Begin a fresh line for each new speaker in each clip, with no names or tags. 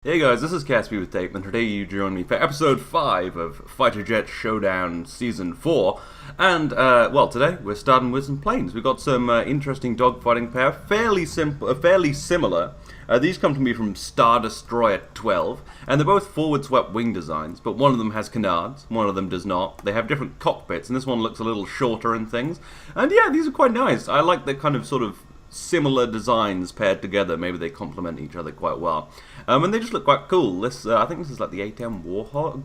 Hey guys, this is gamingwithtape, and today you join me for episode 5 of Fighter Jet Showdown Season 4. And, well, today we're starting with some planes. We've got some interesting dogfighting pair, fairly similar. These come to me from Star Destroyer 12, and they're both forward-swept wing designs, but one of them has canards, one of them does not. They have different cockpits, and this one looks a little shorter and things. And yeah, these are quite nice. I like the kind of sort of similar designs paired together. Maybe they complement each other quite well, and they just look quite cool. This I think this is like the A-10 Warhog,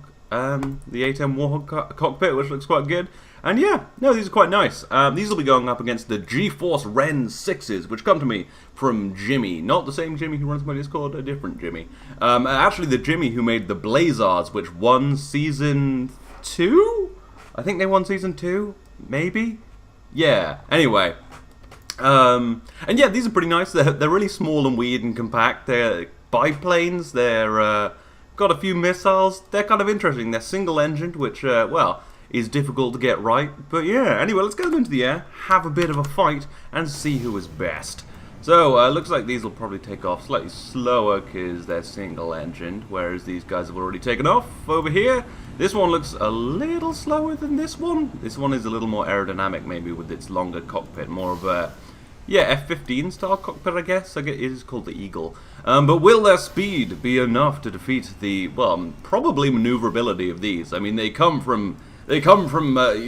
cockpit, which looks quite good. And yeah, no, these are quite nice. These will be going up against the G-Force Ren 6s, which come to me from Jimmy. Not the same Jimmy who runs my Discord, a different Jimmy. Actually the Jimmy who made the Blazars, which won Season 2? I think they won Season 2, maybe? Yeah, anyway. And yeah, these are pretty nice. They're really small and weird and compact. They're biplanes. They're got a few missiles. They're kind of interesting. They're single-engined, which well, is difficult to get right. But yeah, anyway, let's get them into the air, have a bit of a fight, and see who is best. So looks like these will probably take off slightly slower because they're single-engined, whereas these guys have already taken off over here. This one looks a little slower than this one. This one is a little more aerodynamic, maybe with its longer cockpit, more of a F-15 style cockpit, I guess. It is called the Eagle. But will their speed be enough to defeat the, well, probably maneuverability of these? I mean, they come from you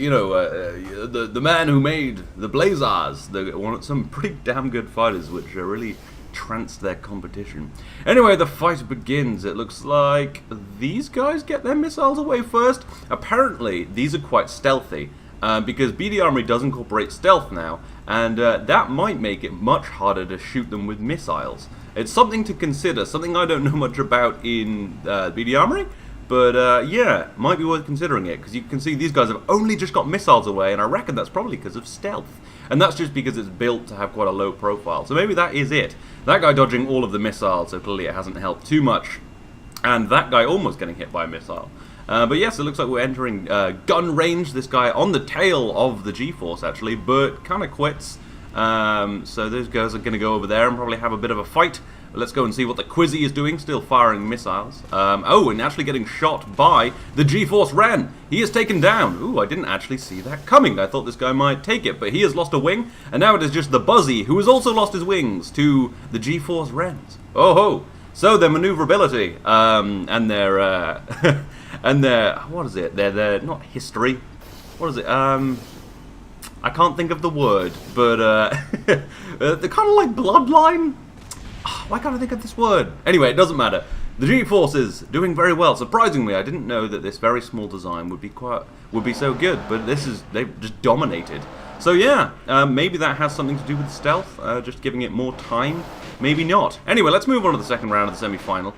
know, the man who made the Blazars. They're some pretty damn good fighters, which really trounced their competition. Anyway, the fight begins. It looks like these guys get their missiles away first. Apparently, these are quite stealthy. Because BD Armory does incorporate stealth now, and that might make it much harder to shoot them with missiles. It's something to consider, something I don't know much about in BD Armory, but yeah, might be worth considering it, because you can see these guys have only just got missiles away, and I reckon that's probably because of stealth. And that's just because it's built to have quite a low profile, so maybe that is it. That guy dodging all of the missiles, so clearly it hasn't helped too much, and that guy almost getting hit by a missile. But yes, it looks like we're entering gun range. This guy on the tail of the G-Force, actually, but kind of quits. So those guys are going to go over there and probably have a bit of a fight. But let's go and see what the Quizzy is doing, still firing missiles. Oh, and actually getting shot by the G-Force Ren. He is taken down. Ooh, I didn't actually see that coming. I thought this guy might take it, but he has lost a wing. And now it is just the Buzzy, who has also lost his wings to the G-Force Rens. Oh ho! So their maneuverability, and their... and what is it? They're not history. What is it? I can't think of the word, but they're kind of like bloodline. Why can't I think of this word? Anyway, it doesn't matter. The G-Force is doing very well. Surprisingly, I didn't know that this very small design would be so good, but they've just dominated. So yeah, maybe that has something to do with stealth, just giving it more time. Maybe not. Anyway, let's move on to the second round of the semi-final.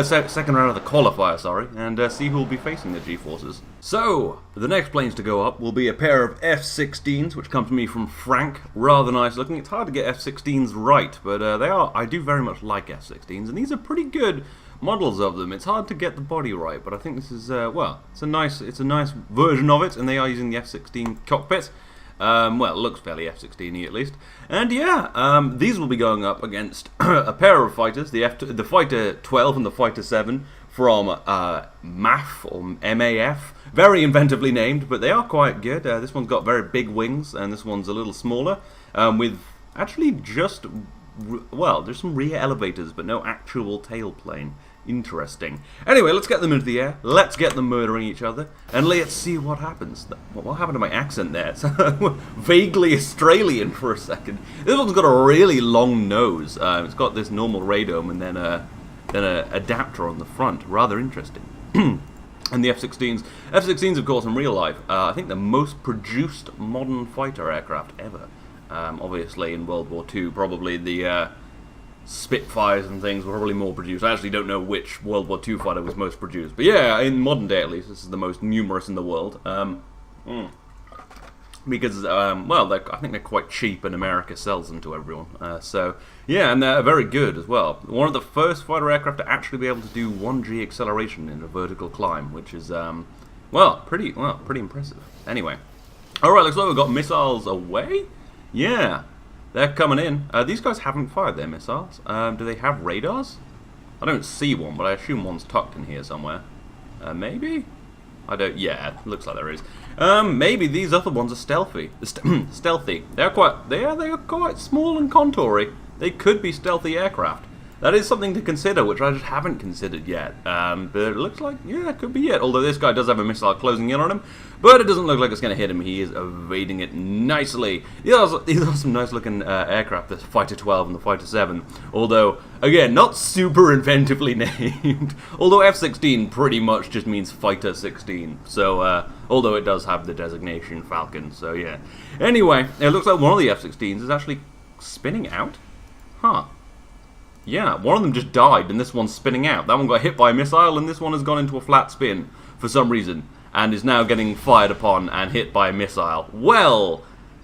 Second round of the qualifier, sorry, and see who will be facing the G-Forces. So, the next planes to go up will be a pair of F-16s, which come to me from Frank. Rather nice looking. It's hard to get F-16s right, but I do very much like F-16s, and these are pretty good models of them. It's hard to get the body right, but I think this is, well, it's a nice version of it, and they are using the F-16 cockpit. Well, it looks fairly F-16-y at least. And yeah, these will be going up against a pair of fighters, the Fighter 12 and the Fighter 7 from MAF, or MAF. Very inventively named, but they are quite good. This one's got very big wings, and this one's a little smaller, with actually just, well, there's some rear elevators, but no actual tailplane. Interesting. Anyway, let's get them into the air. Let's get them murdering each other, and let's see what happens. What happened to my accent there? It's vaguely Australian for a second. This one's got a really long nose. It's got this normal radome and then a adapter on the front. Rather interesting. And the F-16s. F-16s, of course, in real life, I think the most produced modern fighter aircraft ever. Obviously, in World War II, probably the Spitfires and things were probably more produced. I actually don't know which World War II fighter was most produced. But yeah, in modern day at least, this is the most numerous in the world. Because, well, I think they're quite cheap and America sells them to everyone. So, yeah, and they're very good as well. One of the first fighter aircraft to actually be able to do 1G acceleration in a vertical climb, which is, well, pretty impressive. Anyway. Alright, looks like we've got missiles away. Yeah. They're coming in. These guys haven't fired their missiles. Do they have radars? I don't see one, but I assume one's tucked in here somewhere. Maybe? I don't... Yeah, looks like there is. Maybe these other ones are stealthy. Stealthy. They are quite small and contoury. They could be stealthy aircraft. That is something to consider, which I just haven't considered yet. But it looks like, yeah, it could be it. Although this guy does have a missile closing in on him. But it doesn't look like it's going to hit him. He is evading it nicely. These are some nice looking aircraft, the Fighter 12 and the Fighter 7. Although, again, not super inventively named. Although F-16 pretty much just means Fighter 16. So, although it does have the designation Falcon. So, yeah. Anyway, it looks like one of the F-16s is actually spinning out. Huh. Yeah, one of them just died, and this one's spinning out. That one got hit by a missile, and this one has gone into a flat spin for some reason, and is now getting fired upon and hit by a missile. Well,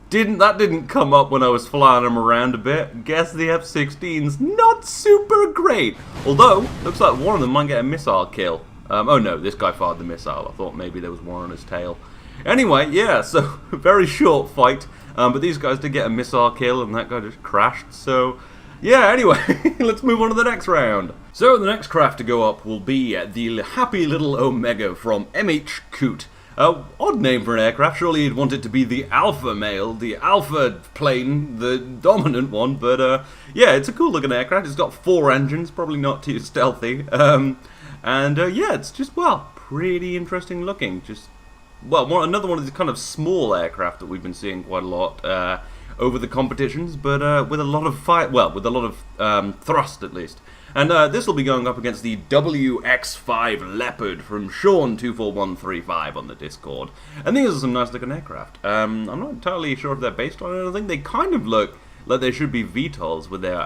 that didn't come up when I was flying them around a bit. Guess the F-16's not super great. Although, looks like one of them might get a missile kill. Oh no, this guy fired the missile. I thought maybe there was one on his tail. Anyway, yeah, so very short fight, but these guys did get a missile kill, and that guy just crashed, so... Yeah, anyway, let's move on to the next round. So the next craft to go up will be the Happy Little Omega from MH Coot. Odd name for an aircraft. Surely you'd want it to be the Alpha male, the Alpha plane, the dominant one. But yeah, it's a cool looking aircraft. It's got 4 engines, probably not too stealthy. Yeah, it's just, well, pretty interesting looking. Just, well, another one of these kind of small aircraft that we've been seeing quite a lot over the competitions, but with a lot of with a lot of thrust at least. And this will be going up against the WX5 Leopard from Sean24135 on the Discord. And these are some nice looking aircraft. I'm not entirely sure if they're based on anything. They kind of look like they should be VTOLs with their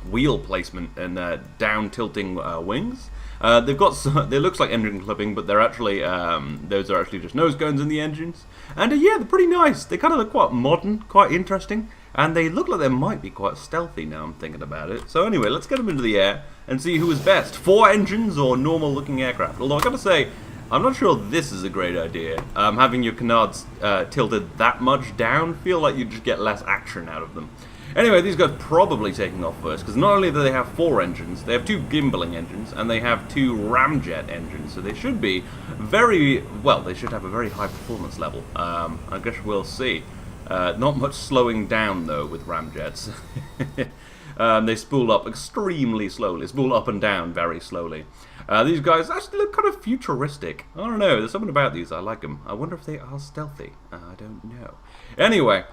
wheel placement and down tilting wings. They've got they looks like engine clipping, but they're actually those are actually just nose cones in the engines. And yeah, they're pretty nice. They kind of look quite modern, quite interesting, and they look like they might be quite stealthy now I'm thinking about it. So anyway, let's get them into the air and see who is best, 4 engines or normal looking aircraft. Although I gotta say, I'm not sure this is a great idea. Having your canards tilted that much down, feel like you just get less action out of them. Anyway, these guys probably taking off first, because not only do they have 4 engines, they have 2 gimbaling engines, and they have 2 ramjet engines, so they should be very, well, they should have a very high performance level. I guess we'll see. Not much slowing down, though, with ramjets. They spool up extremely slowly, spool up and down very slowly. These guys actually look kind of futuristic. I don't know, there's something about these, I like them. I wonder if they are stealthy. I don't know. Anyway.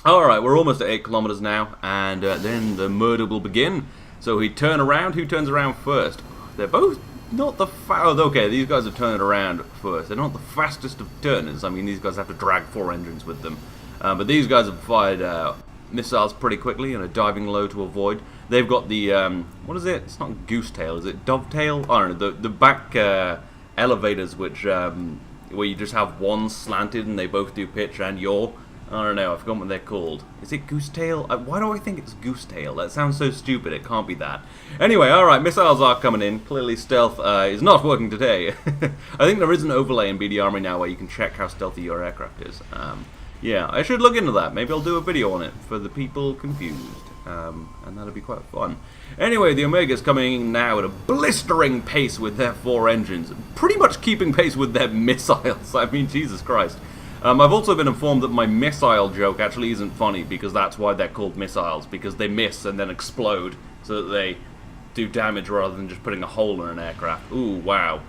Alright, we're almost at 8 kilometers now, and then the murder will begin. So we turn around. Who turns around first? They're both not the okay, these guys have turned around first. They're not the fastest of turners. I mean, these guys have to drag 4 engines with them. But these guys have fired missiles pretty quickly and are diving low to avoid. They've got the, what is it? It's not goose tail, is it dovetail? I don't know, the back elevators, which, where you just have one slanted and they both do pitch and yaw. I don't know, I forgot what they're called. Is it goose tail? Why do I think it's goose tail? That sounds so stupid, it can't be that. Anyway, alright, missiles are coming in. Clearly stealth is not working today. I think there is an overlay in BD Army now where you can check how stealthy your aircraft is. Yeah, I should look into that. Maybe I'll do a video on it for the people confused. And that'll be quite fun. Anyway, the Omega's coming now at a blistering pace with their 4 engines. Pretty much keeping pace with their missiles. I mean, Jesus Christ. I've also been informed that my missile joke actually isn't funny, because that's why they're called missiles, because they miss and then explode, so that they do damage rather than just putting a hole in an aircraft. Ooh, wow.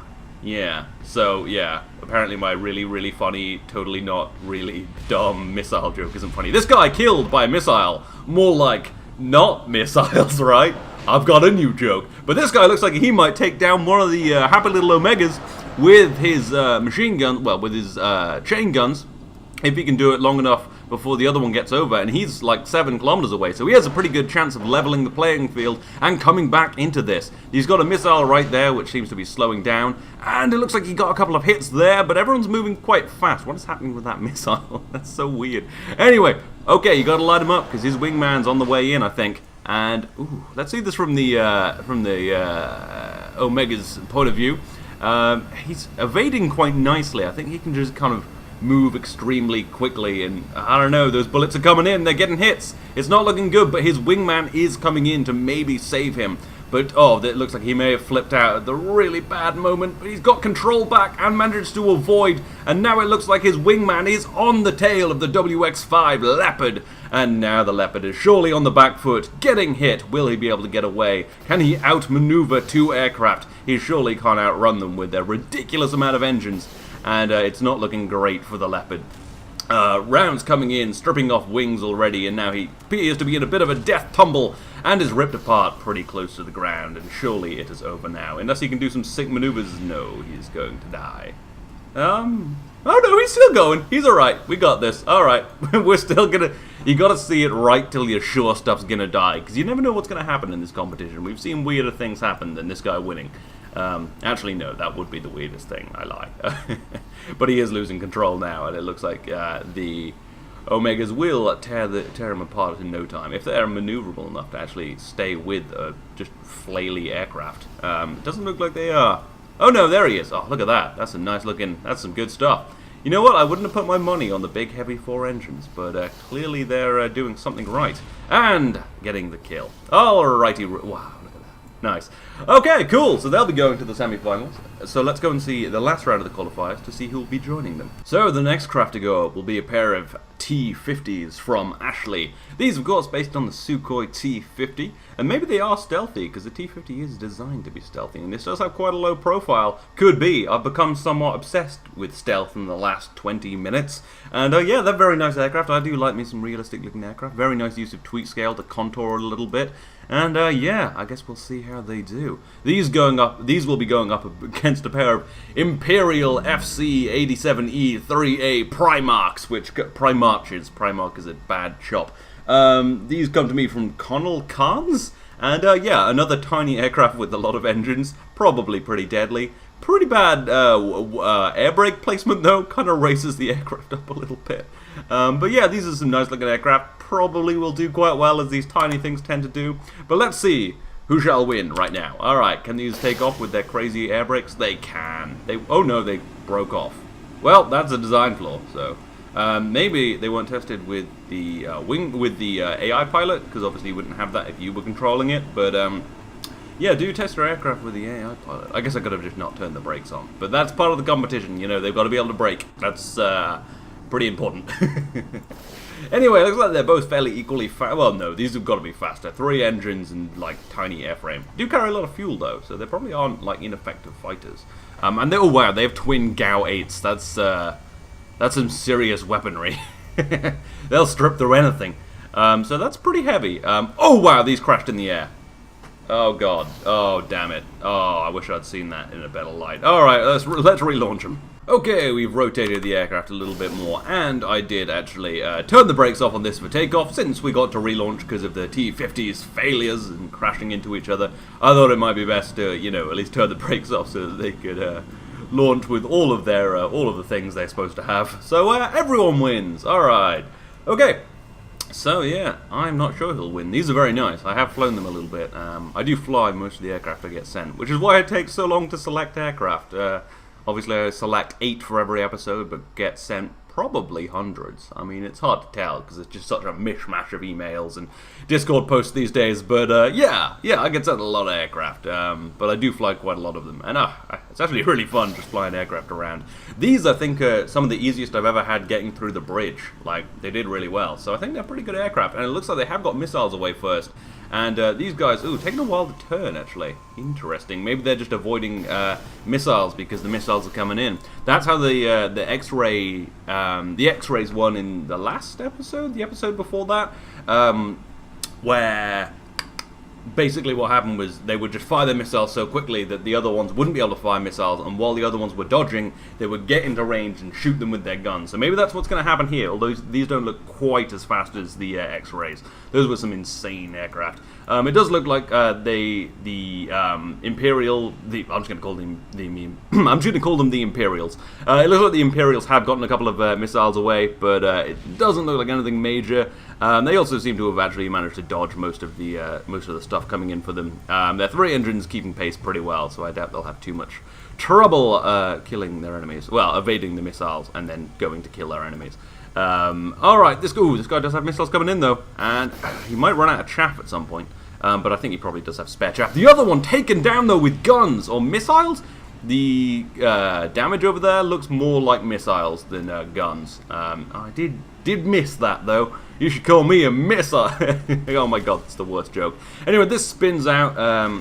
Yeah. So, yeah. Apparently my really, really funny, totally not really dumb missile joke isn't funny. This guy killed by a missile. More like, not missiles, right? I've got a new joke. But this guy looks like he might take down one of the Happy Little Omegas with his machine gun, well, with his chain guns, if he can do it long enough before the other one gets over, and he's like 7 kilometers away, so he has a pretty good chance of leveling the playing field and coming back into this. He's got a missile right there, which seems to be slowing down, and it looks like he got a couple of hits there, but everyone's moving quite fast. What is happening with that missile? That's so weird. Anyway, okay, you gotta light him up, because his wingman's on the way in, I think. And, ooh, let's see this from the Omega's point of view. He's evading quite nicely. I think he can just kind of move extremely quickly, and I don't know, those bullets are coming in, they're getting hits. It's not looking good, but his wingman is coming in to maybe save him. But, oh, it looks like he may have flipped out at the really bad moment. But he's got control back and managed to avoid. And now it looks like his wingman is on the tail of the WX-5 Leopard. And now the Leopard is surely on the back foot, getting hit. Will he be able to get away? Can he outmaneuver two aircraft? He surely can't outrun them with their ridiculous amount of engines. And it's not looking great for the Leopard. Rounds coming in, stripping off wings already, and now he appears to be in a bit of a death tumble and is ripped apart pretty close to the ground, and surely it is over now. Unless he can do some sick maneuvers, no, he's going to die. Oh no, he's still going. He's alright. We got this. Alright. We're still gonna... You gotta see it right till you're sure stuff's gonna die, because you never know what's gonna happen in this competition. We've seen weirder things happen than this guy winning. Actually, no, that would be the weirdest thing. I lie. But he is losing control now, and it looks like the Omegas will tear him apart in no time. If they're maneuverable enough to actually stay with just flaily aircraft. It doesn't look like they are. Oh no, there he is. Oh, look at that. That's a nice looking, that's some good stuff. You know what, I wouldn't have put my money on the big heavy 4 engines, but clearly they're doing something right. And getting the kill. Alrighty, wow. Nice. Okay, cool. So they'll be going to the semi-finals. So let's go and see the last round of the qualifiers to see who will be joining them. So the next craft to go up will be a pair of T-50s from Ashley. These, of course, based on the Sukhoi T-50. And maybe they are stealthy, because the T-50 is designed to be stealthy. And this does have quite a low profile. Could be. I've become somewhat obsessed with stealth in the last 20 minutes. And yeah, they're very nice aircraft. I do like me some realistic looking aircraft. Very nice use of tweak scale to contour a little bit. And yeah, I guess we'll see how they do. These will be going up against a pair of Imperial FC-87E 3A Primarchs, which Primarch is a bad chop. These come to me from Connell Carnes, and yeah, another tiny aircraft with a lot of engines, probably pretty deadly. Pretty bad air brake placement though, kind of races the aircraft up a little bit. But yeah, these are some nice looking aircraft. Probably will do quite well, as these tiny things tend to do. But let's see who shall win right now. Alright, can these take off with their crazy air brakes? They can. Oh no, they broke off. Well, that's a design flaw, so... maybe they weren't tested with the AI pilot, because obviously you wouldn't have that if you were controlling it, but yeah, do test your aircraft with the AI pilot. I guess I could have just not turned the brakes on, but that's part of the competition, you know, they've got to be able to brake. That's pretty important. Anyway, looks like they're both fairly equally fast. Well, no, these have got to be faster. 3 engines and, like, tiny airframe. Do carry a lot of fuel, though, so they probably aren't, like, ineffective fighters. And they, oh wow, they have twin GAU 8s. That's some serious weaponry. They'll strip through anything. So that's pretty heavy. Oh wow, these crashed in the air. Oh god. Oh damn it. Oh, I wish I'd seen that in a better light. Alright, let's relaunch them. Okay, we've rotated the aircraft a little bit more, and I did actually turn the brakes off on this for takeoff, since we got to relaunch because of the T-50's failures and crashing into each other. I thought it might be best to, you know, at least turn the brakes off so that they could launch with all of the things they're supposed to have. So everyone wins. Alright. Okay. So yeah, I'm not sure who'll win. These are very nice. I have flown them a little bit. I do fly most of the aircraft I get sent, which is why it takes so long to select aircraft. Obviously I select 8 for every episode, but get sent probably hundreds. I mean, it's hard to tell because it's just such a mishmash of emails and Discord posts these days. But yeah, I get sent a lot of aircraft. But I do fly quite a lot of them, and it's actually really fun just flying aircraft around. These, I think, are some of the easiest I've ever had getting through the bridge. Like, they did really well. So I think they're pretty good aircraft, and it looks like they have got missiles away first. And these guys, ooh, taking a while to turn, actually. Interesting. Maybe they're just avoiding missiles because the missiles are coming in. That's how the X-rays won in the last episode, the episode before that, where basically what happened was they would just fire their missiles so quickly that the other ones wouldn't be able to fire missiles, and while the other ones were dodging, they would get into range and shoot them with their guns. So maybe that's what's going to happen here, although these don't look quite as fast as the X-rays. Those were some insane aircraft. It does look like the Imperial... I'm just going to call them I'm just going to call them the Imperials. It looks like the Imperials have gotten a couple of missiles away, but it doesn't look like anything major. They also seem to have actually managed to dodge most of the stuff coming in for them. Their 3 engines keeping pace pretty well, so I doubt they'll have too much trouble killing their enemies. Well, evading the missiles and then going to kill their enemies. Alright, this guy does have missiles coming in though, and he might run out of chaff at some point. But I think he probably does have spare chaff. The other one taken down, though, with guns or missiles. The damage over there looks more like missiles than guns. I did miss that, though. You should call me a missile. Oh my god, that's the worst joke. Anyway, this spins out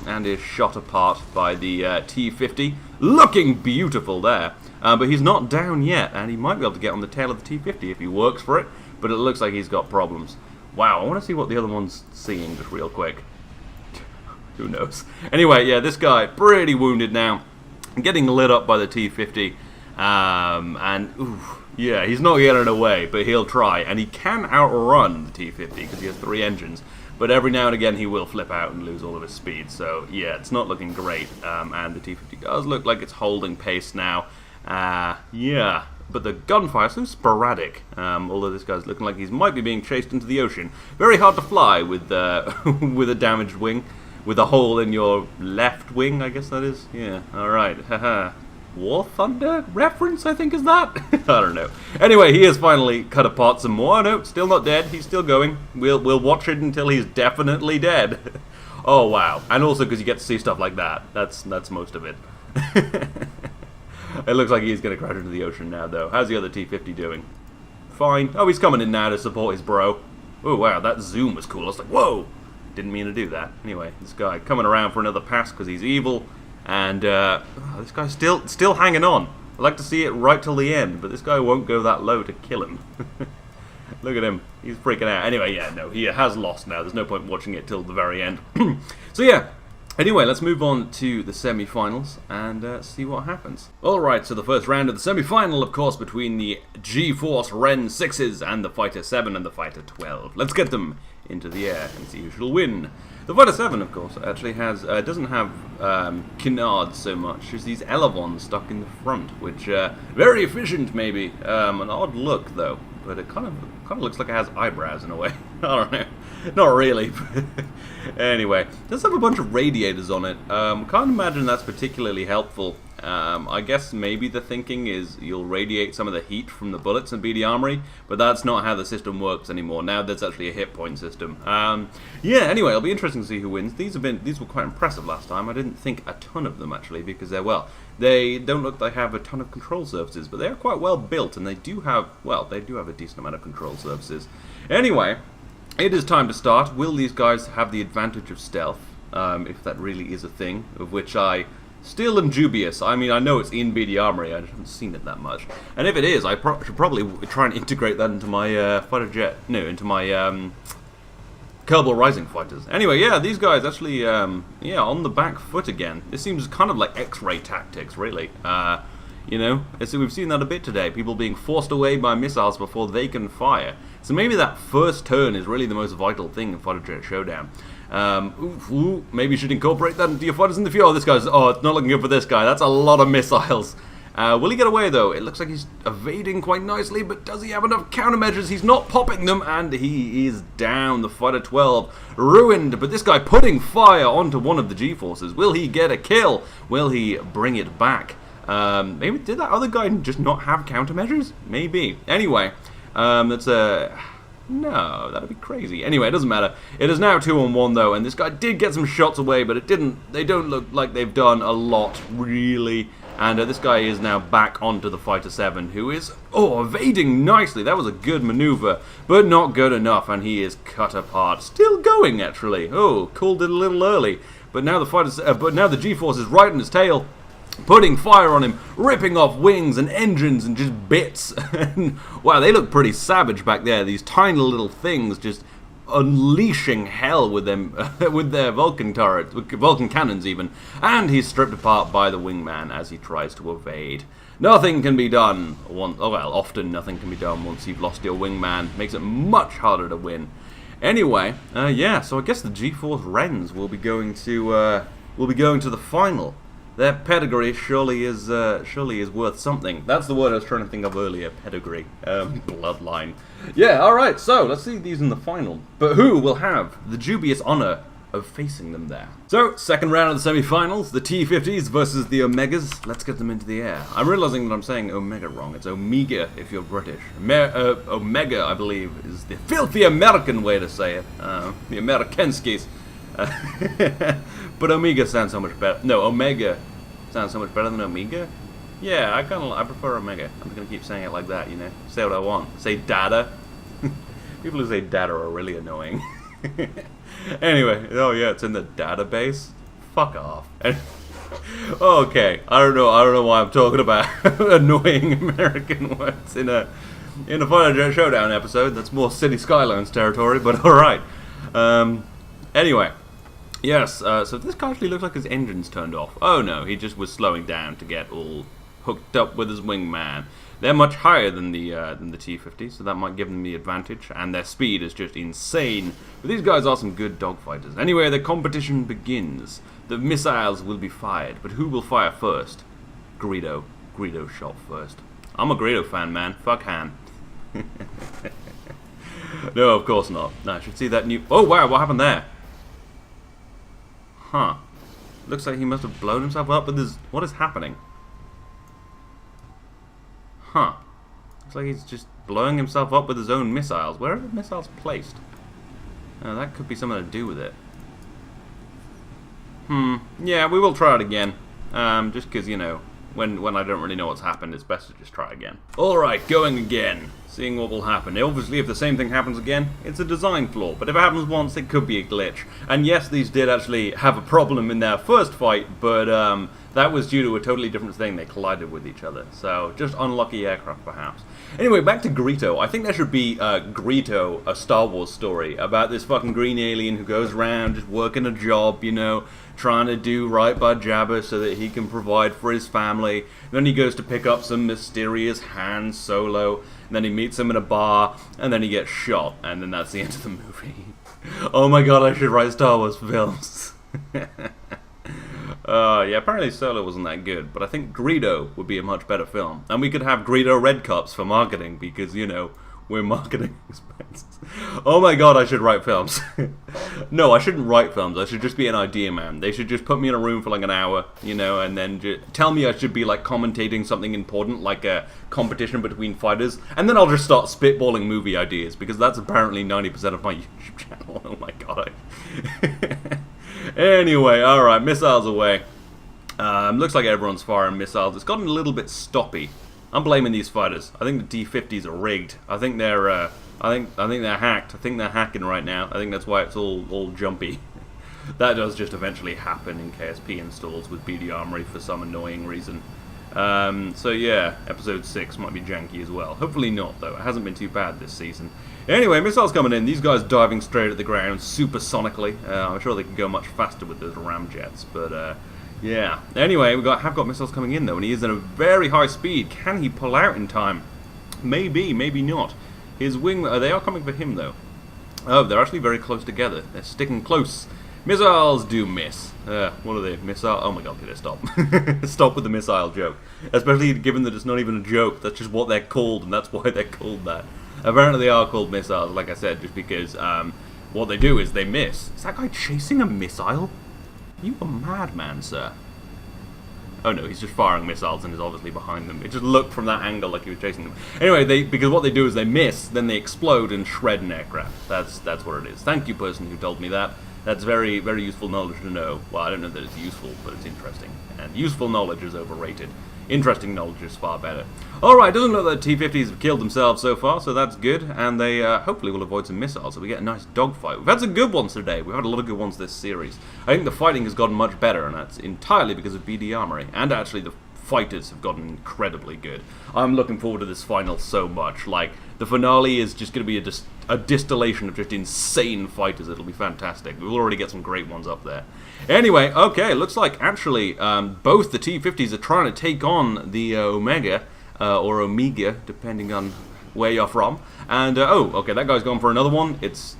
and is shot apart by the T-50. Looking beautiful there. But he's not down yet, and he might be able to get on the tail of the T-50 if he works for it. But it looks like he's got problems. Wow, I want to see what the other one's seeing just real quick. Who knows? Anyway, yeah, this guy, pretty wounded now. Getting lit up by the T-50. Yeah, he's not getting away, but he'll try. And he can outrun the T-50 because he has 3 engines. But every now and again he will flip out and lose all of his speed. So, yeah, it's not looking great. And the T-50 does look like it's holding pace now. Yeah, but the gunfire is so sporadic. Although this guy's looking like he might be being chased into the ocean. Very hard to fly with, with a damaged wing. With a hole in your left wing, I guess that is. Yeah, alright. Haha. War Thunder reference, I think, is that? I don't know. Anyway, he is finally cut apart some more. No, still not dead. He's still going. We'll watch it until he's definitely dead. Oh, wow. And also because you get to see stuff like that. That's most of it. It looks like he's going to crash into the ocean now, though. How's the other T-50 doing? Fine. Oh, he's coming in now to support his bro. Oh, wow, that zoom was cool. I was like, whoa! Didn't mean to do that. Anyway, this guy coming around for another pass because he's evil. And this guy's still hanging on. I'd like to see it right till the end, but this guy won't go that low to kill him. Look at him. He's freaking out. Anyway, yeah, no, he has lost now. There's no point watching it till the very end. So, yeah. Anyway, let's move on to the semi-finals and see what happens. Alright, so the first round of the semi-final, of course, between the G-Force Ren 6s and the Fighter 7 and the Fighter 12. Let's get them into the air and see who shall win. The Fighter 7, of course, actually has doesn't have canards so much as these elevons stuck in the front, which very efficient, maybe. An odd look, though, but it kind of looks like it has eyebrows in a way. I don't know, not really. Anyway, it does have a bunch of radiators on it. Can't imagine that's particularly helpful. I guess maybe the thinking is you'll radiate some of the heat from the bullets in BD Armory, but that's not how the system works anymore. Now there's actually a hit point system. Yeah, anyway, it'll be interesting to see who wins. These were quite impressive last time. I didn't think a ton of them, actually, because they don't look like they have a ton of control surfaces, but they're quite well built, and they do have a decent amount of control surfaces. Anyway, it is time to start. Will these guys have the advantage of stealth, if that really is a thing, of which I still am dubious. I mean, I know it's in BD Armory, I just haven't seen it that much. And if it is, I should probably try and integrate that into my into my Kerbal Rising fighters. Anyway, yeah, these guys actually, yeah, on the back foot again. This seems kind of like X-ray tactics, really. You know, we've seen that a bit today. People being forced away by missiles before they can fire. So maybe that first turn is really the most vital thing in Fighter Jet Showdown. Maybe you should incorporate that into your fighters in the future. Oh, this guy's, it's not looking good for this guy. That's a lot of missiles. Will he get away, though? It looks like he's evading quite nicely, but does he have enough countermeasures? He's not popping them, and he is down. The Fighter 12 ruined, but this guy putting fire onto one of the G-Forces. Will he get a kill? Will he bring it back? Maybe did that other guy just not have countermeasures? Maybe. Anyway, that's a... No, that'd be crazy. Anyway, it doesn't matter. It is now 2-on-1 though, and this guy did get some shots away, but they don't look like they've done a lot, really. And this guy is now back onto the Fighter 7, who is, evading nicely. That was a good maneuver, but not good enough, and he is cut apart. Still going, actually. Oh, called it a little early. But now the G-Force is right on his tail, putting fire on him, ripping off wings and engines and just bits. Wow, they look pretty savage back there. These tiny little things just unleashing hell with them, with their Vulcan turrets, with Vulcan cannons even. And he's stripped apart by the wingman as he tries to evade. Nothing can be done. Often nothing can be done once you've lost your wingman. Makes it much harder to win. Anyway, yeah. So I guess the G-Force Wrens will be going to the final. Their pedigree surely is worth something. That's the word I was trying to think of earlier. Pedigree, bloodline. Yeah. All right. So let's see these in the final. But who will have the dubious honor of facing them there? So second round of the semi-finals, the T-50s versus the Omegas. Let's get them into the air. I'm realizing that I'm saying Omega wrong. It's Omega if you're British. Omega, I believe, is the filthy American way to say it. The Amerikanskis. But Omega sounds so much better. No, Omega sounds so much better than Omega. Yeah, I prefer Omega. I'm just gonna keep saying it like that, you know. Say what I want. Say data. People who say data are really annoying. Anyway, oh yeah, it's in the database. Fuck off. Okay, I don't know why I'm talking about annoying American words in a Fighter Jet Showdown episode. That's more City Skylines territory, but alright. Anyway, yes, so this guy actually looks like his engine's turned off. Oh no, he just was slowing down to get all hooked up with his wingman. They're much higher than the T-50, so that might give them the advantage, and their speed is just insane. But these guys are some good dogfighters. Anyway, the competition begins. The missiles will be fired, but who will fire first? Greedo. Greedo shot first. I'm a Greedo fan, man. Fuck Han. No, of course not. No, I should see that new... Oh, wow, what happened there? Huh. Looks like he must have blown himself up, but there's... What is happening? Huh. Looks like he's just blowing himself up with his own missiles. Where are the missiles placed? That could be something to do with it. Yeah, we will try it again. Just because, you know, when I don't really know what's happened, it's best to just try again. Alright, going again. Seeing what will happen. Obviously, if the same thing happens again, it's a design flaw. But if it happens once, it could be a glitch. And yes, these did actually have a problem in their first fight, but that was due to a totally different thing. They collided with each other. So, just unlucky aircraft, perhaps. Anyway, back to Greedo. I think there should be Greedo, a Star Wars story, about this fucking green alien who goes around just working a job, you know, trying to do right by Jabba so that he can provide for his family. Then he goes to pick up some mysterious Han Solo, and then he meets him in a bar, and then he gets shot, and then that's the end of the movie. Oh my god, I should write Star Wars films. Yeah, apparently Solo wasn't that good, but I think Greedo would be a much better film. And we could have Greedo Red Cups for marketing, because, you know, we're marketing expenses. Oh my god, I should write films. No, I shouldn't write films. I should just be an idea man. They should just put me in a room for like an hour, you know, and then tell me I should be like commentating something important, like a competition between fighters, and then I'll just start spitballing movie ideas, because that's apparently 90% of my YouTube channel. Oh my god. Anyway, alright, missiles away. Looks like everyone's firing missiles. It's gotten a little bit stoppy. I'm blaming these fighters. I think the T-50s are rigged. I think they're I think they're hacked. I think they're hacking right now. I think that's why it's all jumpy. That does just eventually happen in KSP installs with BD Armory for some annoying reason. So yeah, episode 6 might be janky as well. Hopefully not, though. It hasn't been too bad this season. Anyway, missiles coming in. These guys diving straight at the ground supersonically. I'm sure they can go much faster with those ramjets, but yeah. Anyway, have got missiles coming in though, and he is at a very high speed. Can he pull out in time? Maybe, maybe not. His wing. They are coming for him though. Oh, they're actually very close together. They're sticking close. Missiles do miss. What are they? Missile? Oh my god, Peter, stop. Stop with the missile joke. Especially given that it's not even a joke. That's just what they're called, and that's why they're called that. Apparently they are called missiles, like I said, just because what they do is they miss. Is that guy chasing a missile? You a madman, sir. Oh no, he's just firing missiles and is obviously behind them. It just looked from that angle like he was chasing them. Anyway, because what they do is they miss, then they explode and shred an aircraft. That's what it is. Thank you, person who told me that. That's very, very useful knowledge to know. Well, I don't know that it's useful, but it's interesting. And useful knowledge is overrated. Interesting knowledge is far better. Alright, doesn't look like the T-50s have killed themselves so far, so that's good. And they hopefully will avoid some missiles, so we get a nice dogfight. We've had some good ones today. We've had a lot of good ones this series. I think the fighting has gotten much better, and that's entirely because of BD Armory. And actually, the fighters have gotten incredibly good. I'm looking forward to this final so much. Like, the finale is just going to be a distillation of just insane fighters. It'll be fantastic. We'll already get some great ones up there. Anyway, okay, looks like actually both the T-50s are trying to take on the Omega, or Omega, depending on where you're from. And, oh, okay, that guy's gone for another one. It's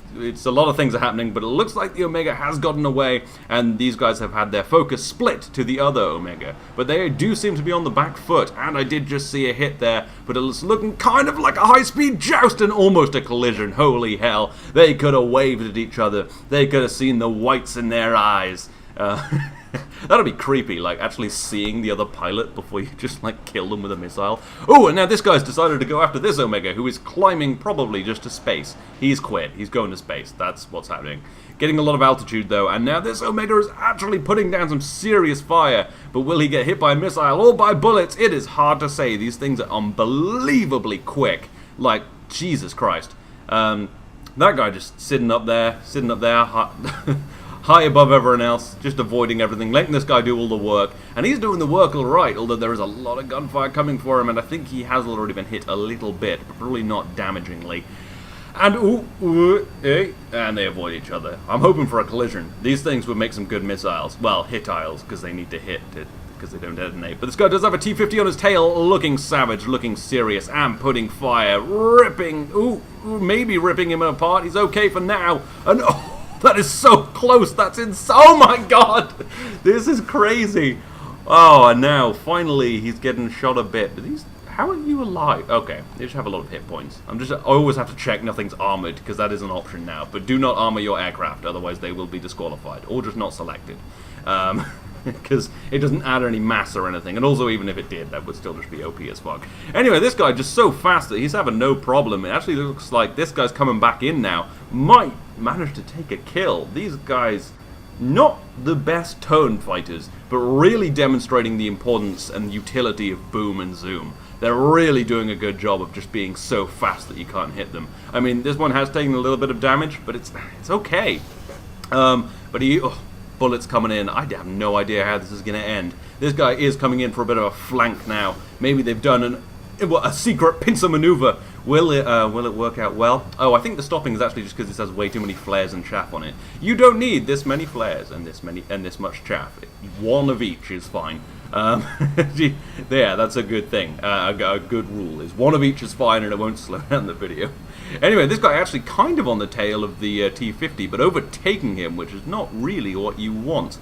a lot of things are happening, but it looks like the Omega has gotten away, and these guys have had their focus split to the other Omega. But they do seem to be on the back foot, and I did just see a hit there, but it's looking kind of like a high-speed joust and almost a collision. Holy hell, they could have waved at each other. They could have seen the whites in their eyes. That'll be creepy, like actually seeing the other pilot before you just like kill them with a missile. Oh, and now this guy's decided to go after this Omega, who is climbing probably just to space. He's quit. He's going to space. That's what's happening. Getting a lot of altitude though, and now this Omega is actually putting down some serious fire. But will he get hit by a missile or by bullets? It is hard to say. These things are unbelievably quick. Like, Jesus Christ. That guy just sitting up there, high above everyone else, just avoiding everything, letting this guy do all the work. And he's doing the work alright, although there is a lot of gunfire coming for him, and I think he has already been hit a little bit, but probably not damagingly. And and they avoid each other. I'm hoping for a collision. These things would make some good missiles. Well, hit-iles, because they need to hit it, because they don't detonate. But this guy does have a T-50 on his tail, looking savage, looking serious, and putting fire, ripping, maybe ripping him apart. He's okay for now. And that is so close. That's insane. Oh my god, this is crazy. Oh, and now finally he's getting shot a bit. But how are you alive? Okay, they just have a lot of hit points. I always have to check nothing's armored, because that is an option now. But do not armor your aircraft, otherwise they will be disqualified or just not selected. Because it doesn't add any mass or anything, and also even if it did, that would still just be OP as fuck. Anyway, this guy just so fast that he's having no problem. It actually looks like this guy's coming back in now, might manage to take a kill. These guys, not the best turn fighters, but really demonstrating the importance and utility of boom and zoom. They're really doing a good job of just being so fast that you can't hit them. I mean, this one has taken a little bit of damage, but it's okay. But bullets coming in. I have no idea how this is going to end. This guy is coming in for a bit of a flank now. Maybe they've done a secret pincer maneuver. Will it work out well? Oh, I think the stopping is actually just because it has way too many flares and chaff on it. You don't need this many flares and this much chaff. One of each is fine. Yeah, that's a good thing. A good rule is one of each is fine and it won't slow down the video. Anyway, this guy actually kind of on the tail of the T-50, but overtaking him, which is not really what you want.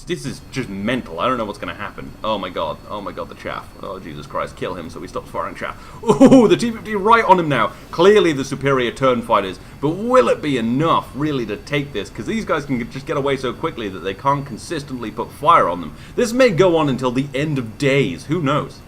This is just mental. I don't know what's going to happen. Oh my god, the chaff. Oh, Jesus Christ, kill him so he stops firing chaff. Ooh, the T-50 right on him now. Clearly the superior turn fighters, but will it be enough really to take this? Because these guys can just get away so quickly that they can't consistently put fire on them. This may go on until the end of days. Who knows?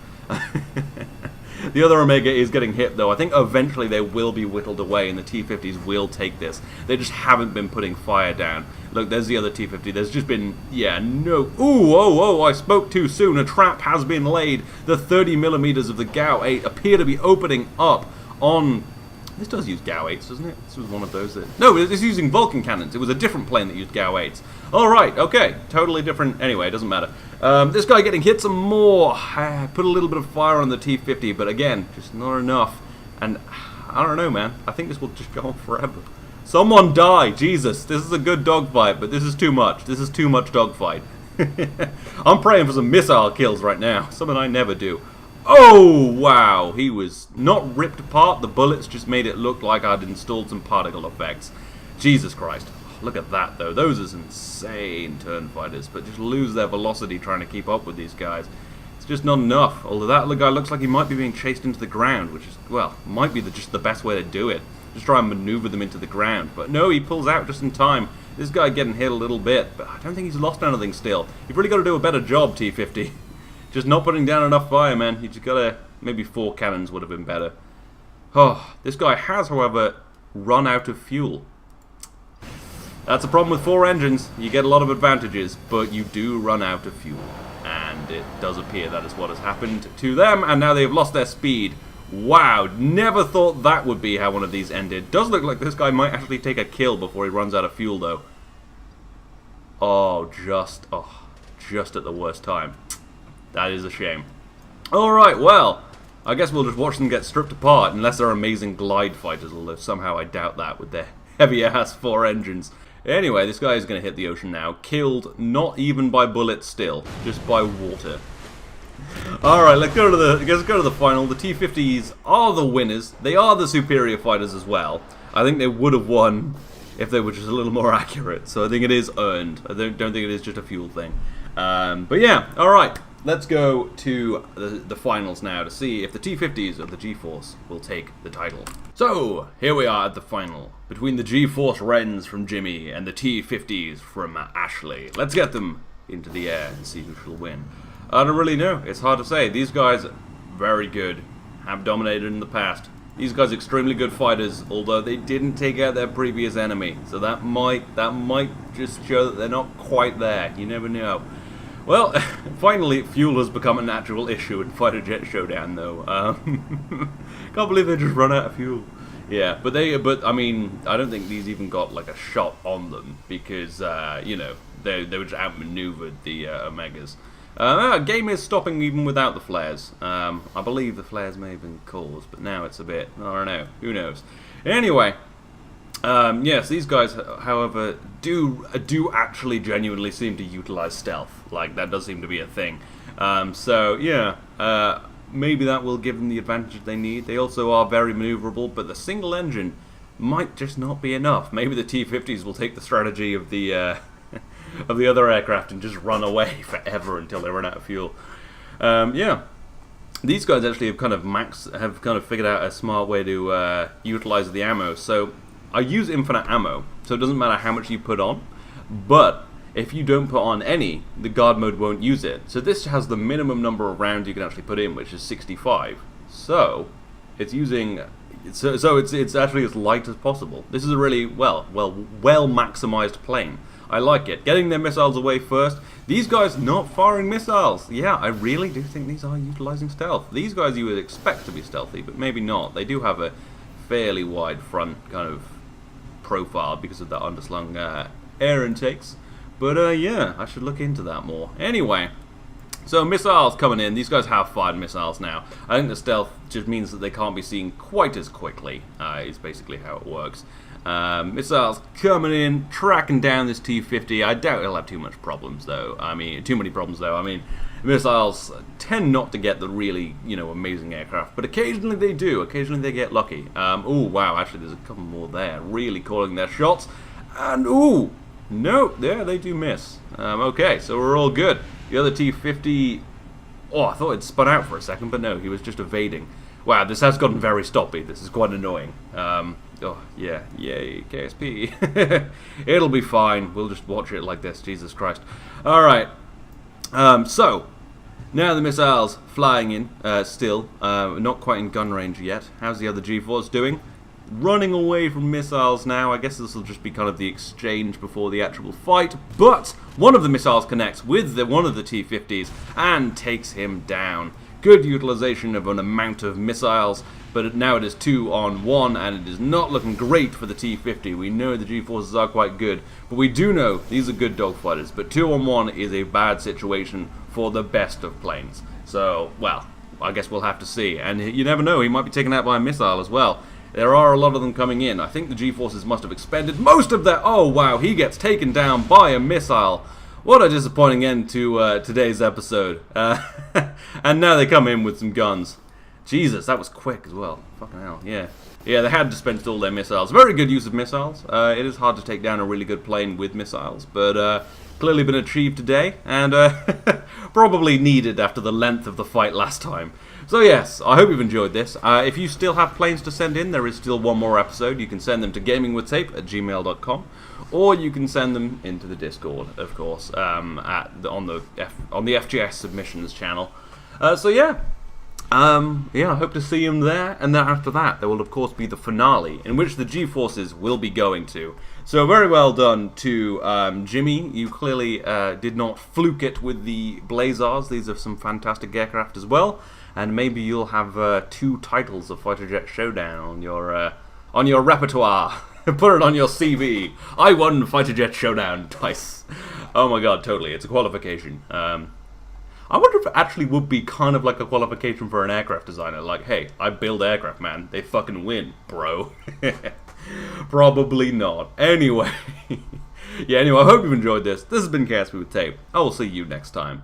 The other Omega is getting hit, though. I think eventually they will be whittled away and the T-50s will take this. They just haven't been putting fire down. Look, there's the other T-50. There's just been, yeah, no... Ooh, I spoke too soon. A trap has been laid. The 30mm of the GAU-8 appear to be opening up on... This does use GAU-8s, doesn't it? This was one of those that... No, it's using Vulcan cannons. It was a different plane that used GAU-8s. Alright, okay. Totally different. Anyway, it doesn't matter. This guy getting hit some more. Put a little bit of fire on the T-50, but again, just not enough. And I don't know, man. I think this will just go on forever. Someone die. Jesus, this is a good dogfight, but this is too much. This is too much dogfight. I'm praying for some missile kills right now. Something I never do. Oh, wow. He was not ripped apart. The bullets just made it look like I'd installed some particle effects. Jesus Christ. Look at that, though. Those are insane turn fighters, but just lose their velocity trying to keep up with these guys. It's just not enough. Although that other guy looks like he might be being chased into the ground, which is, well, might be just the best way to do it. Just try and maneuver them into the ground. But no, he pulls out just in time. This guy getting hit a little bit, but I don't think he's lost anything still. You've really got to do a better job, T-50. Just not putting down enough fire, man. You just gotta... Maybe 4 cannons would have been better. Oh, this guy has, however, run out of fuel. That's a problem with 4 engines. You get a lot of advantages, but you do run out of fuel. And it does appear that is what has happened to them, and now they've lost their speed. Wow, never thought that would be how one of these ended. Does look like this guy might actually take a kill before he runs out of fuel, though. Oh, just at the worst time. That is a shame. Alright, well, I guess we'll just watch them get stripped apart, unless they're amazing glide fighters, although somehow I doubt that with their heavy-ass 4 engines. Anyway, this guy is going to hit the ocean now. Killed not even by bullets still, just by water. Alright, let's go to the final. The T-50s are the winners. They are the superior fighters as well. I think they would have won if they were just a little more accurate. So I think it is earned. I don't think it is just a fuel thing. But yeah, alright. let's go to the finals now to see if the T-50s of the G-Force will take the title. So, here we are at the final, between the G-Force Wrens from Jimmy and the T-50s from Ashley. Let's get them into the air and see who shall win. I don't really know, it's hard to say. These guys, very good, have dominated in the past. These guys are extremely good fighters, although they didn't take out their previous enemy. So that might just show that they're not quite there. You never know. Well, finally, fuel has become a natural issue in Fighter Jet Showdown, though. Can't believe they just run out of fuel. Yeah, but I mean, I don't think these even got like a shot on them because you know, they were just outmaneuvered the Omegas. Game is stopping even without the flares. I believe the flares may have been caused, but now it's a bit, I don't know, who knows. Anyway, yes, these guys, however, do actually genuinely seem to utilize stealth. Like, that does seem to be a thing. So, yeah, maybe that will give them the advantage they need. They also are very maneuverable, but the single engine might just not be enough. Maybe the T-50s will take the strategy of the of the other aircraft and just run away forever until they run out of fuel. Yeah, these guys actually have kind of figured out a smart way to utilize the ammo. So I use infinite ammo, so it doesn't matter how much you put on, but if you don't put on any, the guard mode won't use it. So this has the minimum number of rounds you can actually put in, which is 65. So it's using, so it's actually as light as possible. This is a really well maximized plane. I like it. Getting their missiles away first. These guys not firing missiles. Yeah, I really do think these are utilizing stealth. These guys you would expect to be stealthy, but maybe not. They do have a fairly wide front kind of profile because of that underslung air intakes. But yeah, I should look into that more. Anyway, so missiles coming in. These guys have fired missiles now. I think the stealth just means that they can't be seen quite as quickly, is basically how it works. Missiles coming in, tracking down this T-50. I doubt it'll have too much problems though. I mean, too many problems though. I mean, missiles tend not to get the really, you know, amazing aircraft, but occasionally they do. Occasionally they get lucky. Oh wow, actually there's a couple more there, really calling their shots. And ooh, no, there they do miss. Okay, so we're all good. The other T-50, oh, I thought it'd spun out for a second, but no, he was just evading. Wow, this has gotten very stoppy. This is quite annoying. Oh, yeah, yay, KSP. It'll be fine. We'll just watch it like this, Jesus Christ. Alright, so, now the missiles flying in, still, not quite in gun range yet. How's the other G-Force doing? Running away from missiles now. I guess this will just be kind of the exchange before the actual fight. But one of the missiles connects with one of the T-50s and takes him down. Good utilization of an amount of missiles, but now it is 2-on-1, and it is not looking great for the T-50. We know the G-Forces are quite good, but we do know these are good dogfighters. But 2-on-1 is a bad situation for the best of planes. So, well, I guess we'll have to see. And you never know, he might be taken out by a missile as well. There are a lot of them coming in. I think the G-Forces must have expended most of their... Oh, wow, he gets taken down by a missile. What a disappointing end to today's episode. And now they come in with some guns. Jesus, that was quick as well. Fucking hell, yeah. Yeah, they had dispensed all their missiles. Very good use of missiles. It is hard to take down a really good plane with missiles, but clearly been achieved today, and probably needed after the length of the fight last time. So yes, I hope you've enjoyed this. If you still have planes to send in, there is still one more episode. You can send them to gamingwithtape@gmail.com, or you can send them into the Discord, of course, on the FGS submissions channel. So yeah. Yeah, I hope to see him there, and then after that, there will of course be the finale, in which the G-Forces will be going to. So very well done to Jimmy. You clearly did not fluke it with the Blazars. These are some fantastic aircraft as well, and maybe you'll have 2 titles of Fighter Jet Showdown on your repertoire. Put it on your CV. I won Fighter Jet Showdown twice. Oh my god, totally. It's a qualification. I wonder if it actually would be kind of like a qualification for an aircraft designer. Like, hey, I build aircraft, man. They fucking win, bro. Probably not. Anyway. Yeah, anyway, I hope you've enjoyed this. This has been KSP with Tape. I will see you next time.